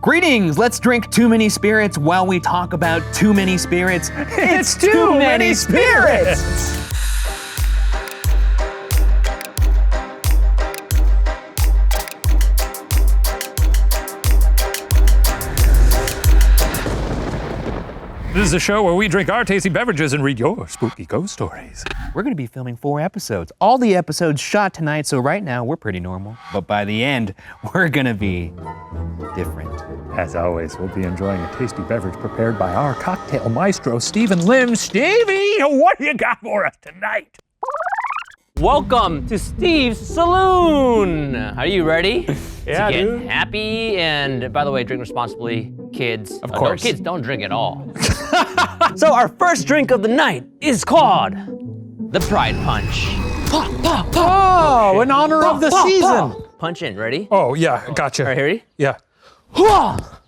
Greetings, let's drink too many spirits while we talk about too many spirits. It's too many spirits! This is a show where we drink our tasty beverages and read your spooky ghost stories. We're gonna be filming 4 episodes. All the episodes shot tonight, so right now we're pretty normal. But by the end, we're gonna be different. As always, we'll be enjoying a tasty beverage prepared by our cocktail maestro, Stephen Lim. Stevie, what do you got for us tonight? Welcome to Steve's Saloon. Are you ready? Yeah, to get dude. happy, and by the way, drink responsibly, kids. Of course. Kids don't drink at all. So our first drink of the night is called the Pride Punch. Oh, in honor of the season. Punch in, ready? Oh, yeah, gotcha. All right, ready? Yeah.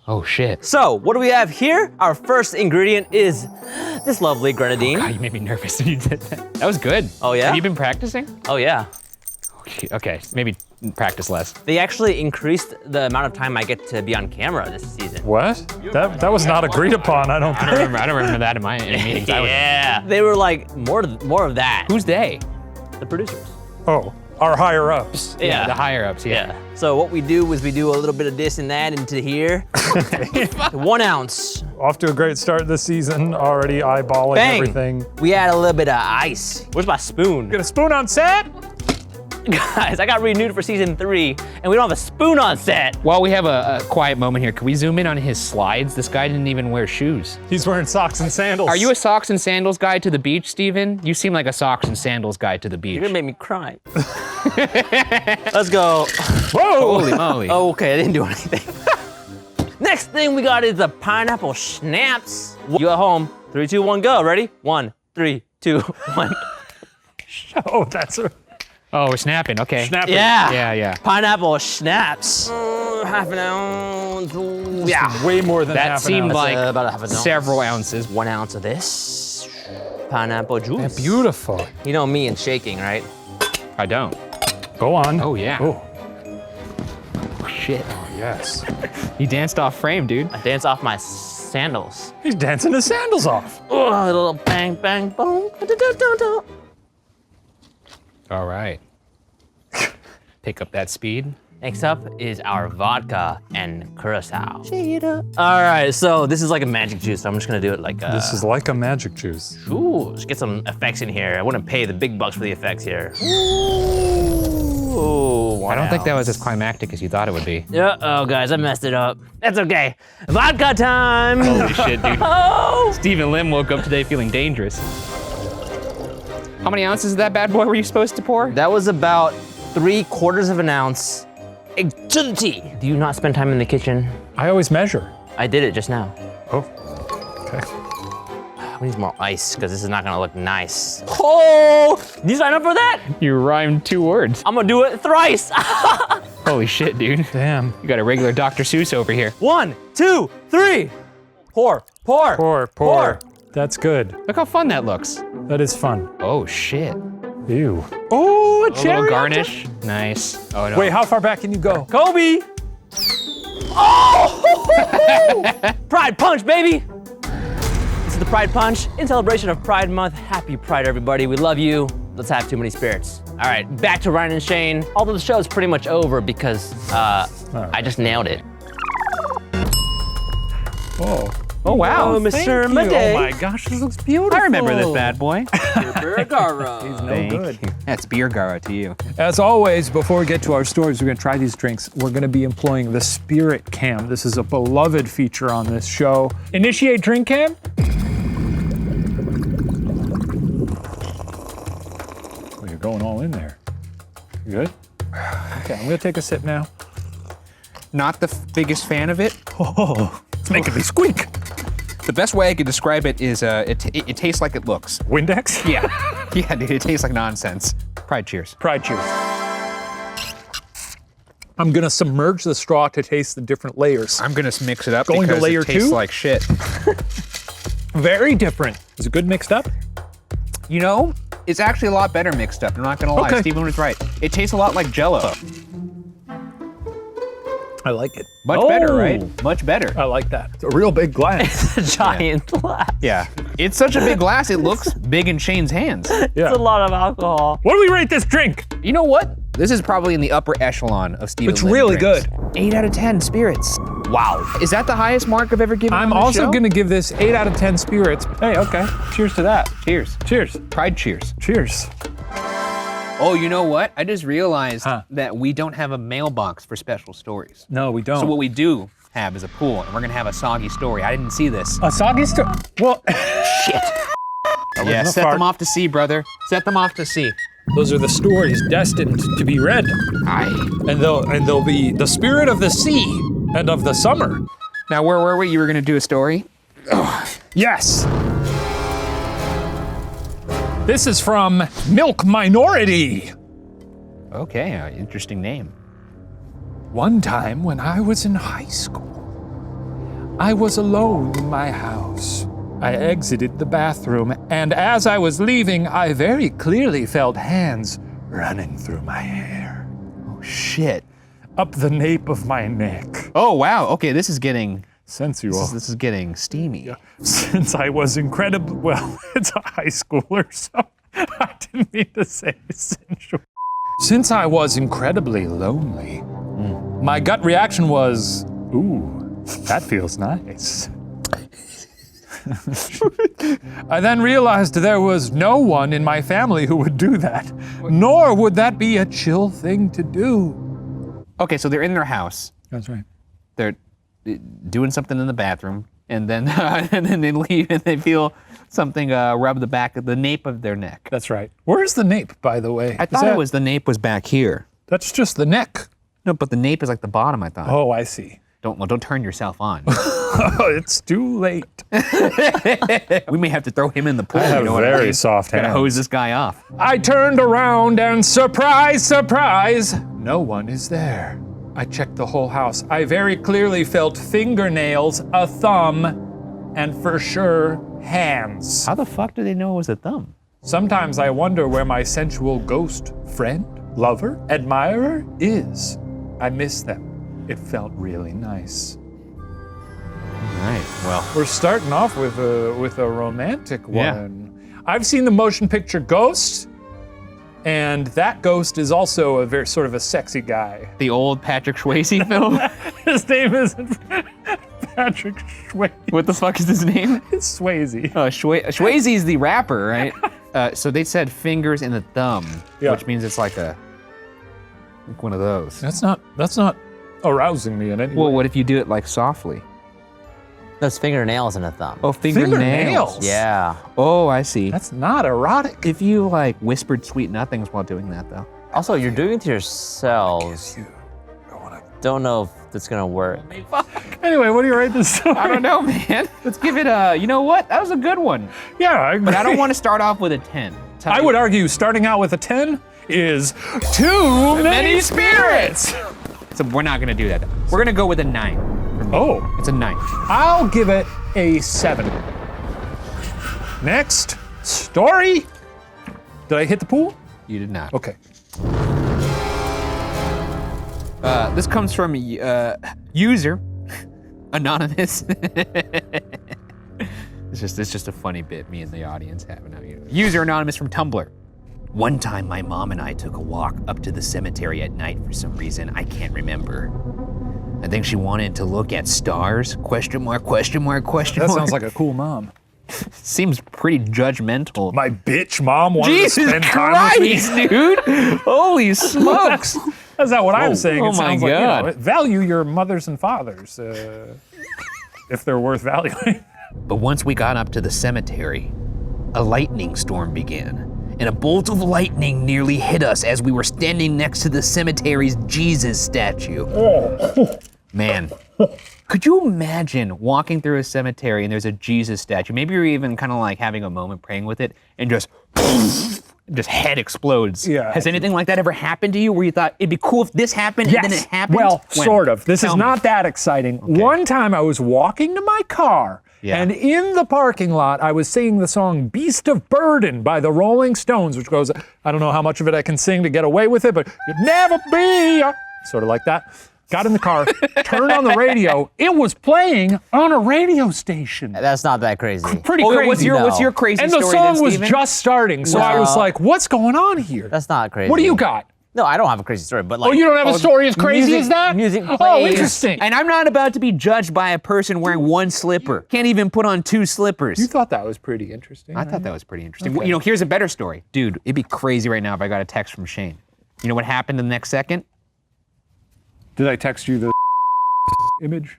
Oh shit. So, what do we have here? Our first ingredient is this lovely Grenadine. God, you made me nervous when you did that. That was good. Oh, yeah? Have you been practicing? Oh, yeah. Okay, maybe practice less. They actually increased the amount of time I get to be on camera this season. What? That was not agreed upon, I don't think. I don't remember that in meetings. Yeah. They were like, more of that. Who's they? The producers. Oh, our higher ups. Yeah. The higher ups, yeah. So what we do is we do a little bit of this and that into here. 1 ounce. Off to a great start this season, already eyeballing Bang. everything. We add a little bit of ice. Where's my spoon? Got a spoon on set? Guys, I got renewed for season 3 and we don't have a spoon on set. While we have a quiet moment here, can we zoom in on his slides? This guy didn't even wear shoes. He's wearing socks and sandals. Are you a socks and sandals guy to the beach, Steven? You seem like a socks and sandals guy to the beach. You're gonna make me cry. Let's go. Whoa! Holy moly. Oh, okay, I didn't do anything. Next thing we got is the pineapple schnapps. You at home, 3, 2, 1, go. Ready? 1, 3, 2, 1. Oh, that's a Oh, we're snapping, okay. snapping. Yeah. Yeah. Pineapple schnapps. Half an ounce. Yeah. Way more than That half seemed an ounce. like about a half an ounce. several ounces. 1 ounce of this. Pineapple juice. Beautiful. You know me and shaking, right? I don't. Go on. Oh, yeah. Oh, Shit. yes. He danced off frame, dude. I dance off my sandals. He's dancing his sandals off. Oh, a little bang, bang, boom. All right. Pick up that speed. Next up is our vodka and curaçao. All right, so this is like a magic juice. So I'm just gonna do it like This is like a magic juice. Ooh, let's get some effects in here. I wouldn't pay the big bucks for the effects here. Ooh, I don't think that was as climactic as you thought it would be. Yeah, oh guys, I messed it up. That's okay. Vodka time! Holy shit, dude. Oh! Stephen Lim woke up today feeling dangerous. How many ounces of that bad boy were you supposed to pour? That was about 3/4 of an ounce. Eternity. Do you not spend time in the kitchen? I always measure. I did it just now. Oh, okay. We need more ice, because this is not gonna look nice. Oh! Did you sign up for that? You rhymed 2 words. I'm gonna do it thrice. Holy shit, dude. Damn. You got a regular Dr. Seuss over here. 1, 2, 3. Pour. Pour. That's good. Look how fun that looks. That is fun. Oh shit. Ew. Oh, a A cherry. little garnish. Nice. Oh no. Wait, how far back can you go? Kobe. Oh! Pride Punch, baby. This is the Pride Punch in celebration of Pride Month. Happy Pride, everybody. We love you. Let's have too many spirits. All right, back to Ryan and Shane. Although the show's pretty much over because I just nailed it. Oh. Oh wow. Oh, Mr. Thank you. Monday. Oh my gosh, this looks beautiful. I remember this bad boy. No good. That's beer gara to you. As always, before we get to our stories, we're gonna try these drinks. We're gonna be employing the Spirit Cam. This is a beloved feature on this show. Initiate drink cam. Oh, you're going all in there. You good? Okay, I'm gonna take a sip now. Not the biggest fan of it. Oh, it's making me squeak. The best way I could describe it is it tastes like it looks. Windex? Yeah. Yeah, dude, it tastes like nonsense. Pride cheers. Pride cheers. I'm gonna submerge the straw to taste the different layers. I'm gonna mix it up Going to because layer it tastes 2? like shit. Very different. Is it good mixed up? You know, it's actually a lot better mixed up. I'm not gonna lie. Okay. Stephen was right. It tastes a lot like Jell-O. I like it. Much better, right? Much better. I like that. It's a real big glass. Giant glass. Yeah. It's such a big glass, it looks big in Shane's hands. Yeah. It's a lot of alcohol. What do we rate this drink? You know what? This is probably in the upper echelon of Stephen It's Lynn really drinks. good. 8 out of 10 spirits. Wow. Is that the highest mark I've ever given I'm on the also show? gonna give this 8 out of 10 spirits. Hey, okay. Cheers to that. Cheers. Cheers. Pride cheers. Cheers. Oh, you know what? I just realized Huh. that we don't have a mailbox for special stories. No, we don't. So what we do have is a pool, and we're gonna have a soggy story. I didn't see this. A soggy story? Well, Shit. Yeah, wasn't a set fart. them off to sea, brother. Set them off to sea. those are the stories destined to be read. Aye. And they'll be the spirit of the sea and of the summer. Now, where were we? You were gonna do a story? Yes. This is from Milk Minority. Okay, interesting name. One time when I was in high school, I was alone in my house. I exited the bathroom, and as I was leaving, I very clearly felt hands running through my hair, Oh, shit. up the nape of my neck. Oh, wow. Okay, this is getting Sensual. this is getting steamy. Since I was incredibly, well, it's a high schooler, so I didn't mean to say sensual. Since I was incredibly lonely, my gut reaction was, ooh, that feels nice. I then realized there was no one in my family who would do that, nor would that be a chill thing to do. Okay, so they're in their house. That's right. They're doing something in the bathroom, and then and then they leave and they feel something rub the back of the nape of their neck. That's right. Where's the nape, by the way? I thought it was the nape was back here. That's just the neck. No, but the nape is like the bottom, I thought. Oh, I see. Don't turn yourself on. It's too late. We may have to throw him in the pool. I have you know what I very mean? soft Gotta hands. hose this guy off. I turned around and surprise, surprise, no one is there. I checked the whole house. I very clearly felt fingernails, a thumb, and for sure, hands. How the fuck do they know it was a thumb? Sometimes I wonder where my sensual ghost friend, lover, admirer is. I miss them. It felt really nice. All right. Well, We're starting off with a romantic Yeah. one. I've seen the motion picture Ghost, and that ghost is also a very sort of a sexy guy. the old Patrick Swayze film. His name isn't Patrick Swayze. What the fuck is his name? It's Swayze. Swayze is the rapper, right? So they said fingers in the thumb, Yeah. which means it's like one of those. That's not arousing me in any Well, way. what if you do it like softly? Those fingernails and a thumb. Oh, Fingernails? Yeah. Oh, I see. That's not erotic. If you like whispered sweet nothings while doing that, though. Also, you're doing it to yourselves. Don't know if it's gonna work. Anyway, what do you rate this story? I don't know, man. Let's give it a. You know what? That was a good one. Yeah, I agree. But I don't want to start off with a 10. I would argue starting out with a 10 is too many spirits. So we're not gonna do that. We're gonna go with a 9. Oh, It's a 9. I'll give it a 7. Next story. Did I hit the pool? You did not. Okay. This comes from user anonymous. It's just a funny bit me and the audience have now. User anonymous from Tumblr. One time my mom and I took a walk up to the cemetery at night for some reason I can't remember. I think she wanted to look at stars? Question mark, question mark, question That mark. sounds like a cool mom. Seems pretty judgmental. My bitch mom wanted to Jesus spend time with me. Christ, dude! Holy smokes! That's not what I'm saying. oh It my sounds like, you know, God. value your mothers and fathers if they're worth valuing. But once we got up to the cemetery, a lightning storm began, and a bolt of lightning nearly hit us as we were standing next to the cemetery's Jesus statue. Man, could you imagine walking through a cemetery and there's a Jesus statue? Maybe you're even kind of like having a moment praying with it, and just head explodes. Yeah. Has anything like that ever happened to you where you thought it'd be cool if this happened and then it happened? Well, When? sort of. This Tell is me. not that exciting. One time I was walking to my car, Yeah. and in the parking lot, I was singing the song Beast of Burden by the Rolling Stones, which goes, I don't know how much of it I can sing to get away with it, but you'd never be, sort of like that. got in the car, turned on the radio. It was playing on a radio station. That's not that crazy. Pretty crazy. What's your crazy and story the song then, was Steven? just starting, so I was like, what's going on here? That's not crazy. What do you got? No, I don't have a crazy story, but like. Oh, you don't have a story as crazy as that? Music Oh, plays. interesting. And I'm not about to be judged by a person wearing one slipper. Can't even put on two slippers. You thought that was pretty interesting. I thought that was pretty interesting. You know, here's a better story. Dude, it'd be crazy right now if I got a text from Shane. You know what happened the next second? Did I text you the image?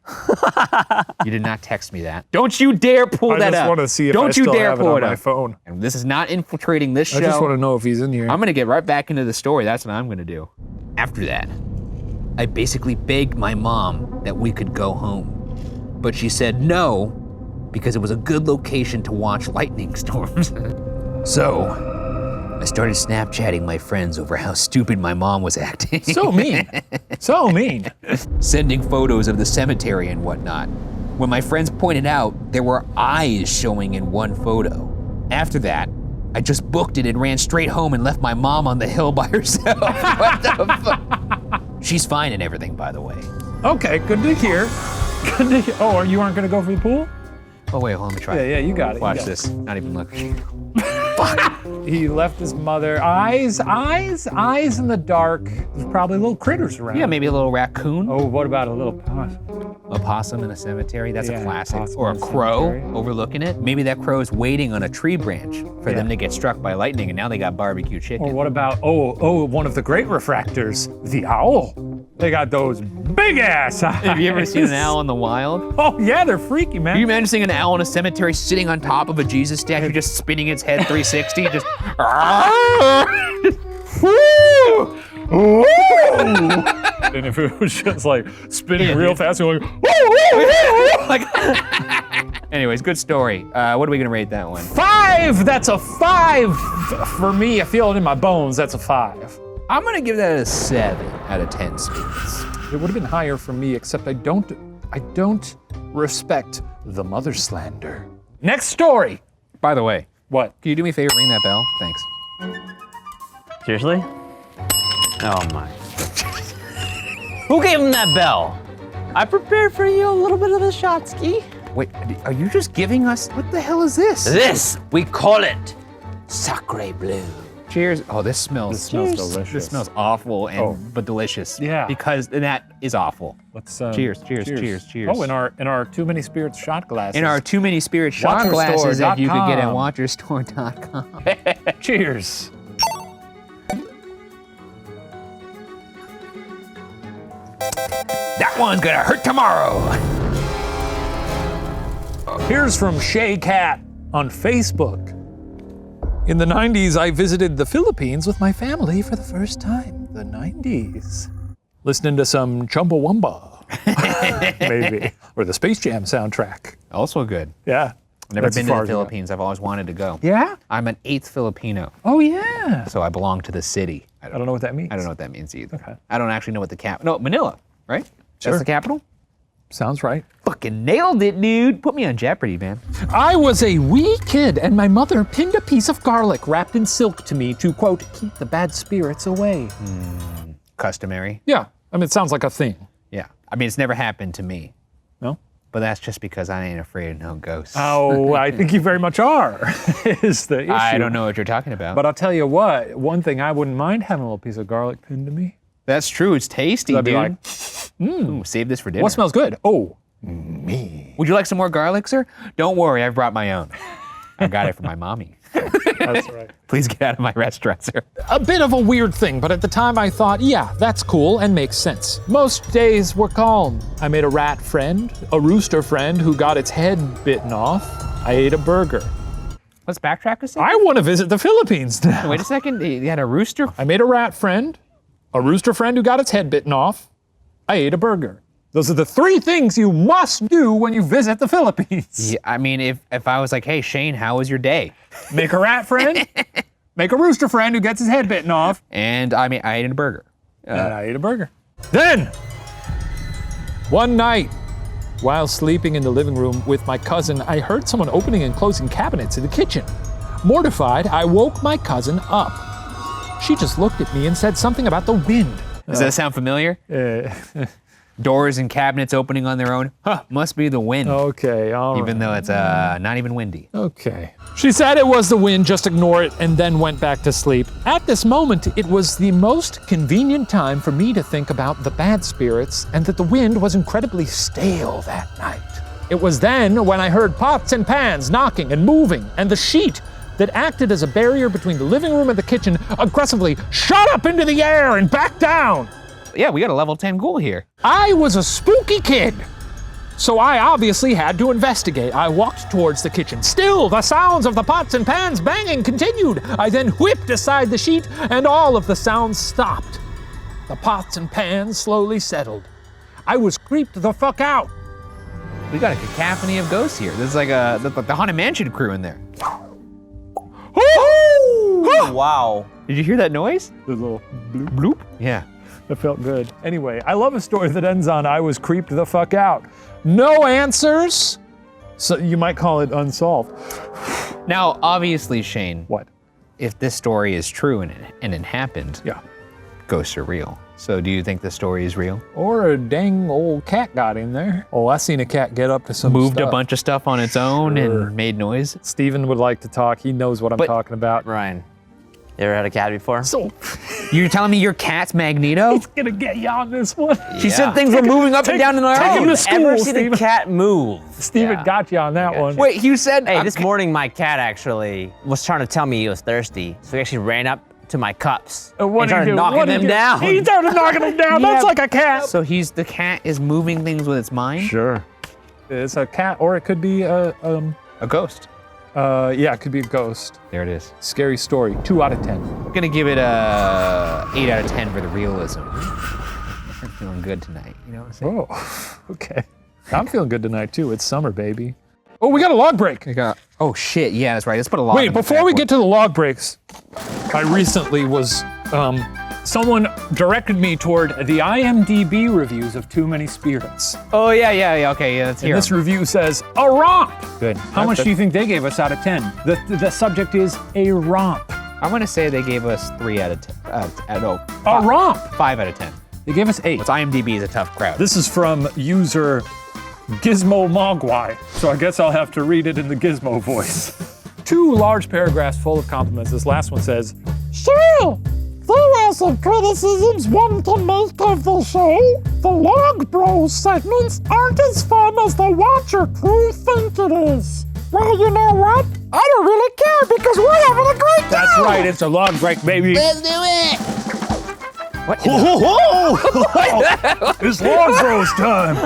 You did not text me that. Don't you dare pull that up. I just want to see if Don't I still you dare have it pull on it my up. phone. And this is not infiltrating this show. I just want to know if he's in here. I'm gonna get right back into the story. That's what I'm gonna do. After that, I basically begged my mom that we could go home. But she said no, because it was a good location to watch lightning storms. So, I started Snapchatting my friends over how stupid my mom was acting. So mean. So mean. Sending photos of the cemetery and whatnot. When my friends pointed out, there were eyes showing in one photo. After that, I just booked it and ran straight home and left my mom on the hill by herself. What the fuck? She's fine and everything, by the way. Okay, good to hear. Good to hear. Oh, you aren't gonna go for the pool? Oh wait, hold on, let me try. Yeah, you got it. Watch this. Not even looking. He left his mother. Eyes in the dark. There's probably little critters around. Yeah, maybe a little raccoon. Oh, what about a little possum? A possum in a cemetery. That's Yeah, a classic. possum Or a in a crow cemetery. overlooking it. Maybe that crow is waiting on a tree branch for them Yeah. to get struck by lightning, and now they got barbecue chicken. Or what about, one of the great refractors, the owl. They got those big ass eyes. Have you ever seen an owl in the wild? Oh yeah, they're freaky, man. Can you imagine seeing an owl in a cemetery sitting on top of a Jesus statue, just spinning its head 360, just. And if it was just like spinning real fast and going, Anyways, good story. What are we gonna rate that one? 5! That's a 5 for me. I feel it in my bones. That's a 5. I'm gonna give that a 7 out of 10 spirits. It would have been higher for me, except I don't respect the mother slander. Next story. By the way, What? can you do me a favor, ring that bell? Thanks. Seriously? Oh my. Who gave him that bell? I prepared for you a little bit of a shot ski. Wait, are you just giving us, what the hell is this? This, we call it Sacre Bleu. Cheers. Oh, this smells. This smells delicious. This smells awful but delicious. Yeah. Because that is awful. Let's Cheers, cheers. Oh, in our Too Many Spirits shot glasses. In our Too Many Spirit shot glasses that you could get at watcherstore.com. watcherstore.com. Cheers. That one's gonna hurt tomorrow. Here's from Shay Cat on Facebook. In the 90s, I visited the Philippines with my family for the first time. The 90s. Listening to some Chumbawamba. Maybe. Or the Space Jam soundtrack. Also good. Yeah. I've never That's been as to far the as I got. Philippines. I've always wanted to go. Yeah? I'm an 8th Filipino, Oh, yeah. so I belong to the city. I don't know what that means. I don't know what that means either. Okay. I don't actually know what the No, Manila, right? Sure. That's the capital? Sounds right. Fucking nailed it, dude. Put me on Jeopardy, man. I was a wee kid, and my mother pinned a piece of garlic wrapped in silk to me to, quote, keep the bad spirits away. Customary. Yeah. I mean, it sounds like a thing. Yeah. I mean, it's never happened to me, No? but that's just because I ain't afraid of no ghosts. Oh, I think you very much are, is the issue. I don't know what you're talking about. But I'll tell you what, one thing I wouldn't mind having a little piece of garlic pinned to me. That's true. It's tasty, I'd be dude. like, Ooh, save this for dinner. what smells good? Oh, Would you like some more garlic, sir? Don't worry, I've brought my own. I got it from my mommy. that's right. Please get out of my restaurant, sir. A bit of a weird thing, but at the time I thought, yeah, that's cool and makes sense. Most days were calm. I made a rat friend, a rooster friend who got its head bitten off. I ate a burger. Let's backtrack a second. I want to visit the Philippines now. Wait a second. You had a rooster? I made a rat friend, a rooster friend who got its head bitten off. I ate a burger. Those are the 3 things you must do when you visit the Philippines. Yeah, I mean, if I was like, hey, Shane, how was your day? Make a rat friend, make a rooster friend who gets his head bitten off, And I mean, I ate a burger. and I ate a burger. Then, one night, while sleeping in the living room with my cousin, I heard someone opening and closing cabinets in the kitchen. Mortified, I woke my cousin up. She just looked at me and said something about the wind. Does that sound familiar? Doors and cabinets opening on their own. Huh, must be the wind. Okay, all right. Even though it's not even windy. Okay. She said it was the wind, just ignore it, and then went back to sleep. At this moment, it was the most convenient time for me to think about the bad spirits and that the wind was incredibly stale that night. It was then when I heard pots and pans knocking and moving, and the sheet that acted as a barrier between the living room and the kitchen aggressively shot up into the air and back down. Yeah, we got a level 10 ghoul here. I was a spooky kid, so I obviously had to investigate. I walked towards the kitchen. Still, the sounds of the pots and pans banging continued. I then whipped aside the sheet, and all of the sounds stopped. The pots and pans slowly settled. I was creeped the fuck out. We got a cacophony of ghosts here. This is like the Haunted Mansion crew in there. Wow. Did you hear that noise? The little bloop. Bloop? Yeah. That felt good. Anyway, I love a story that ends on I was creeped the fuck out. No answers, so you might call it unsolved. Now, obviously, Shane. What? If this story is true and it happened, Yeah. ghosts are real. So do you think the story is real? Or a dang old cat got in there. Oh, I seen a cat get up to some Moved stuff. a bunch of stuff on its own Sure. and made noise? Steven would like to talk. He knows what I'm But- talking about. Ryan, you ever had a cat before? So, You're telling me your cat's Magneto? he's gonna get you on this one. She said things were moving up and down in our take him own. to school, Ever seen Steven. a cat move? Steven Yeah. got you on that got one. you. Wait, you said... Hey, this morning my cat actually was trying to tell me he was thirsty, so he actually ran up to my cups and started knocking them down. He started knocking them down. That's like a cat. So the cat is moving things with its mind? Sure. It's a cat, or it could be a ghost. yeah, it could be a ghost. There it is. Scary story. 2 out of 10. I'm gonna give it a 8 out of 10 for the realism. I'm feeling good tonight, you know what I'm saying? Oh, okay. I'm feeling good tonight too. It's summer, baby. Oh, we got a log break. Oh shit, yeah, that's right. Let's put a log Wait, in the before we back get to the log breaks, I recently was, someone directed me toward the IMDb reviews of Too Many Spirits. Oh yeah, okay, yeah, let's And hear this 'em. review says, a romp. Good. How much do you think they gave us out of 10? The subject is a romp. I'm gonna say they gave us 3 out of 10. A romp. 5 out of 10. They gave us 8. What's IMDb is a tough crowd. This is from user Gizmo Mogwai, so I guess I'll have to read it in the Gizmo voice. 2 large paragraphs full of compliments. This last one says, "Sure, there are some criticisms one can make of the show. The Log Bros segments aren't as fun as the Watcher crew think it is. Well, you know what? I don't really care because we're having a great time." That's right, it's a log break, baby. Let's do it! What? It's Log Bros time.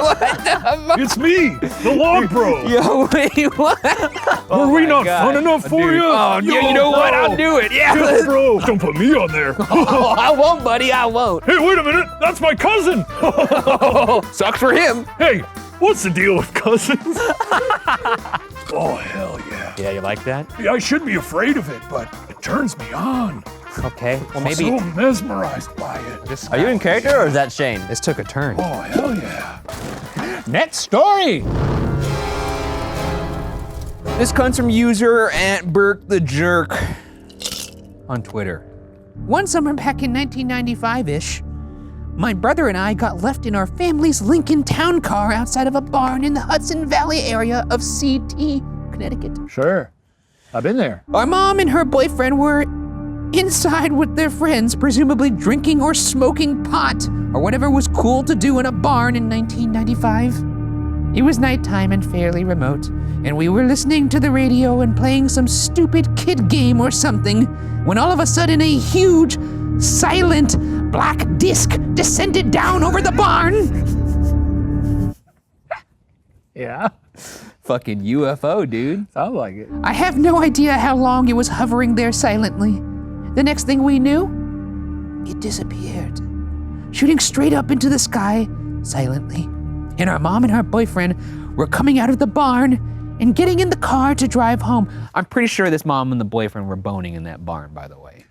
It's me, the Log Bro. Yo, wait, what? Were we not fun enough for you? Oh, yeah, you know what? I'll do it. Yeah. Yo, bro, don't put me on there. Oh, I won't, buddy. I won't. Hey, wait a minute. That's my cousin. Sucks for him. Hey, what's the deal with cousins? Oh, hell yeah. Yeah, you like that? Yeah, I shouldn't be afraid of it, but it turns me on. Okay, well I'm maybe so mesmerized by it. Are you in character or is that Shane? this took a turn. Oh, hell yeah. Next story. This comes from user @BurkTheJerk on Twitter. One summer back in 1995-ish, my brother and I got left in our family's Lincoln town car outside of a barn in the Hudson Valley area of CT, Connecticut. Sure. I've been there. Our mom and her boyfriend were inside with their friends, presumably drinking or smoking pot, or whatever was cool to do in a barn in 1995. It was nighttime and fairly remote, and we were listening to the radio and playing some stupid kid game or something, when all of a sudden a huge, silent, black disc descended down over the barn. Yeah. Fucking UFO, dude. Sounds like it. I have no idea how long it was hovering there silently. The next thing we knew, it disappeared, shooting straight up into the sky silently. And our mom and her boyfriend were coming out of the barn and getting in the car to drive home. I'm pretty sure this mom and the boyfriend were boning in that barn, by the way.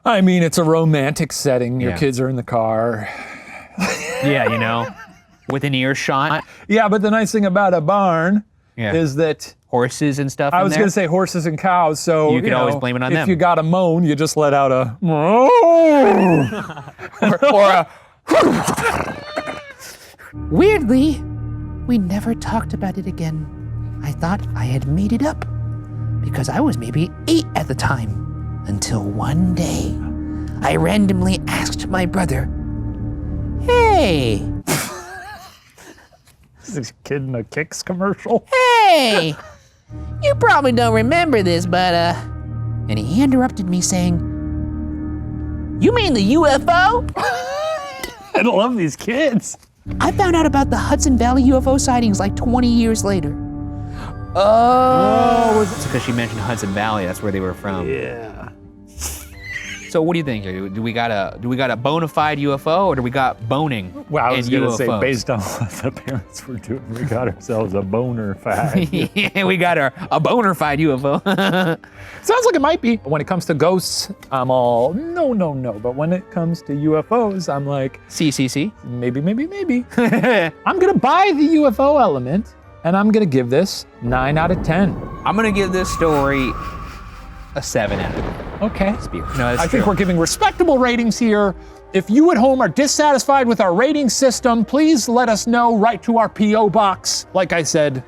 I mean, it's a romantic setting. Your Yeah. kids are in the car. Yeah, you know, with an earshot. Yeah, but the nice thing about a barn Yeah. is that Horses and stuff I in was there. going to say horses and cows, so You could always blame it on if them. you got a moan, you just let out a or a Weirdly, we never talked about it again. I thought I had made it up because I was maybe 8 at the time, until one day I randomly asked my brother, "Hey, This is a kid in a Kicks commercial. hey, you probably don't remember this, but and he interrupted me saying, "You mean the UFO?" I love these kids. I found out about the Hudson Valley UFO sightings like 20 years later. Oh, it's because she mentioned Hudson Valley. That's where they were from. Yeah. So what do you think? Do we got a bona fide UFO, or do we got boning? Well, I was and gonna say, UFOs? based on what the parents were doing, we got ourselves a boner fact. Yeah, we got a bona fide UFO. Sounds like it might be. When it comes to ghosts, I'm all no. But when it comes to UFOs, I'm like, CCC. maybe. I'm gonna buy the UFO element, and I'm gonna give this 9 out of 10. I'm gonna give this story a 7 out of 10. Okay. No, that's I think true. we're giving respectable ratings here. If you at home are dissatisfied with our rating system, please let us know. Write to our P.O. box. Like I said,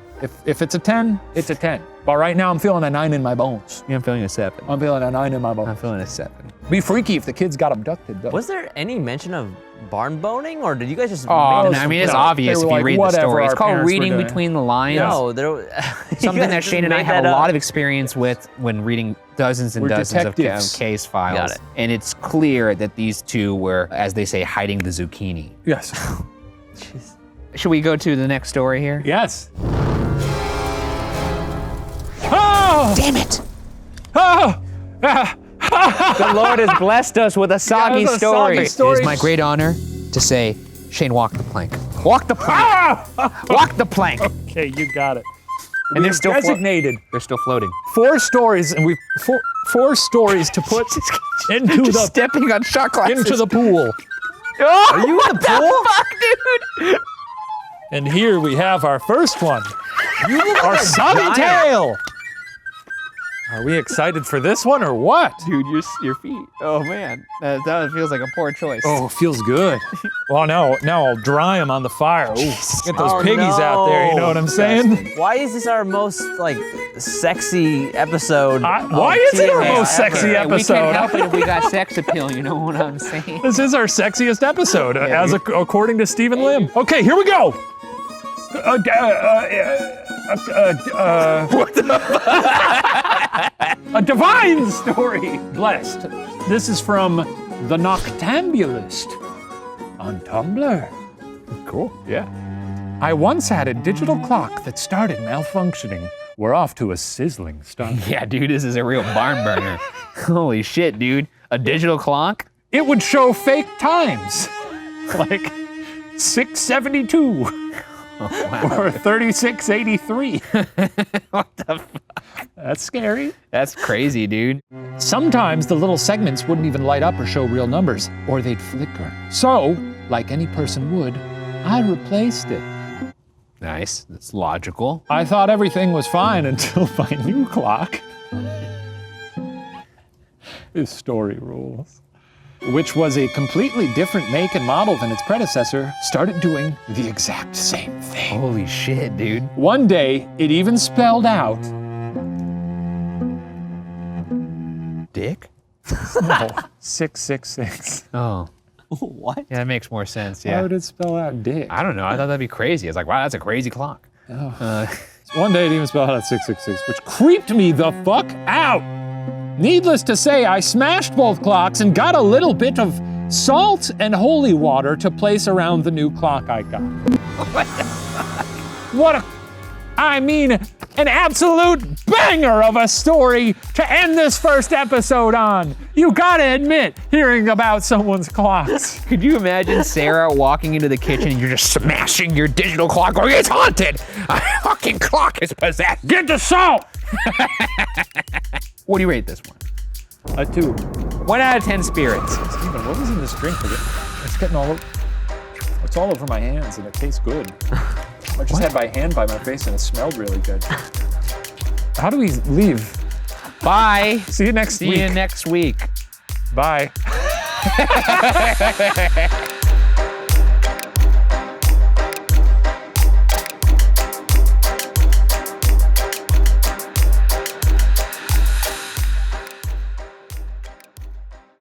if it's a 10, it's a 10. But right now I'm feeling a 9 in my bones. Yeah, I'm feeling a 7. I'm feeling a 9 in my bones. I'm feeling a 7. Be freaky if the kids got abducted, though. Was there any mention of barn boning, or did you guys just Oh, make no, this I mean, it's No, obvious they if were you like, read the whatever story. It's our called parents were reading doing. between the lines. No, Something that Shane and I have a lot of experience with when reading dozens and We're dozens detectives. of case files. Got it. And it's clear that these two were, as they say, hiding the zucchini. Yes. Should we go to the next story here? Yes. Oh! Damn it! Oh! The Lord has blessed us with a soggy Yeah, it's a story. soggy story. It is my great honor to say, Shane, walk the plank. Walk the plank. Walk the plank. Okay, you got it. And they're still designated They're still floating. 4 stories, and we've four stories to put into Just the stepping on shot glasses. into the pool. Oh, are you in the pool? Fuck, dude. And here we have our first one. Our soggy tale. Are we excited for this one or what? Dude, your feet. Oh man, that feels like a poor choice. Oh, feels good. Well, now I'll dry them on the fire. Ooh, get those Oh, piggies out there. You know what I'm saying? Why is this our most sexy episode? Why is it our TNA most sexy ever? We episode? can't help it if we got sex appeal. You know what I'm saying? This is our sexiest episode, dude. according to Stephen Lim. Okay, here we go. A divine story. Blessed. This is from The Noctambulist on Tumblr. Cool. Yeah. I once had a digital clock that started malfunctioning. We're off to a sizzling start. Yeah, dude, this is a real barn burner. Holy shit, dude. A digital clock? It would show fake times, like 672 or 3683. What the fuck? That's scary. That's crazy, dude. Sometimes the little segments wouldn't even light up or show real numbers, or they'd flicker. So, like any person would, I replaced it. Nice. That's logical. I thought everything was fine until my new clock. This story rules. Which was a completely different make and model than its predecessor, started doing the exact same thing. Holy shit, dude. One day, it even spelled out, Dick? no, 666. Oh. What? Yeah, that makes more sense, Why yeah. would it spell out dick? I don't know. I thought that'd be crazy. I was like, wow, that's a crazy clock. One day it even spelled out 666, which creeped me the fuck out. Needless to say, I smashed both clocks and got a little bit of salt and holy water to place around the new clock I got. An absolute banger of a story to end this first episode on. You gotta admit, hearing about someone's clocks. Could you imagine Sarah walking into the kitchen and you're just smashing your digital clock going, it's haunted! A fucking clock is possessed! Get the salt! What do you rate this one? A 2. 1 out of 10 spirits. Steven, what was in this drink? It's getting all over. It's all over my hands and it tastes good. I just had my hand by my face and it smelled really good. How do we leave? Bye. See you next week. See you next week. Bye.